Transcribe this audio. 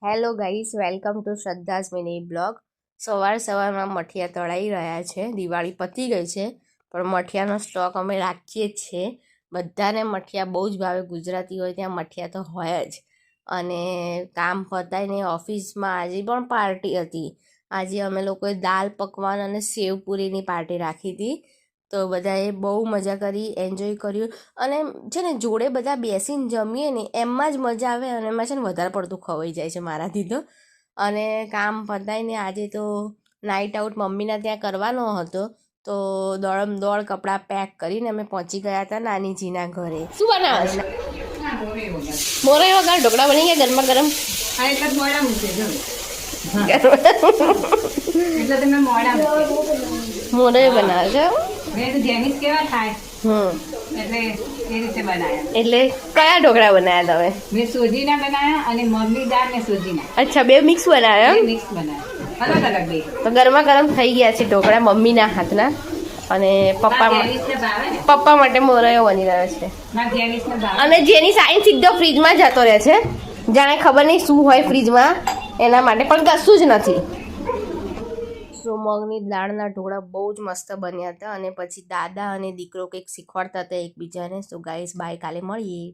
Hello guys, welcome to Shraddha's mini blog. સવારમાં મઠિયા તળાઈ રહ્યા છે. દિવાળી પતી ગઈ છે પણ મઠિયાનો સ્ટોક અમે રાખીએ જ છીએ. બધાને મઠિયા બહુ જ ભાવે. ગુજરાતી હોય ત્યાં મઠિયા તો હોય જ. અને કામ પતાઈને ઓફિસમાં આજે પણ પાર્ટી હતી. આજે અમે લોકોએ દાલ પકવાન અને સેવપુરીની પાર્ટી રાખી હતી. તો બધાએ બહુ મજા કરી, એન્જોય કર્યું. અને છે ને જોડે બધા બેસીને જમીએ ને એમાં જ મજા આવે. અને એમાં છે ને વધારે પડતું ખવાઈ જાય છે મારાથી તો. અને કામ પતાવીને આજે તો નાઇટ આઉટ મમ્મીના ત્યાં કરવાનો હતો. તો દોડમ દોડ કપડાં પેક કરીને અમે પહોંચી ગયા હતા નાનીજીના ઘરે. શું બનાવે છે? મોરે વગર ઢોકળા બની ગયા ગરમા ગરમ. મોરે બનાવે છે. એટલે કયા ઢોકળા બનાવ્યા તમે? મેં સોજીના બનાવ્યા અને મગની દાળ ને સોજીના. અચ્છા, બે મિક્સ બનાવ્યા? મિક્સ બનાવ્યા, અલગ અલગ બે. તો ગરમા ગરમ થઈ ગયા છે ઢોકળા મમ્મીના હાથના. અને પપ્પા માટે મોરયો બની રહ્યો છે. અને જેની સાઈન સીધો ફ્રીજમાં જતો રહે છે, જાણે ખબર નહીં શું હોય ફ્રીજમાં, એના માટે પણ કશું જ નથી. તો મગની દાળના ઢોકળા બહુ જ મસ્ત બન્યા હતા. અને પછી દાદા અને દીકરો કંઈક શીખવાડતા હતા એકબીજાને. તો ગાઈસ બાય, કાલે મળીએ.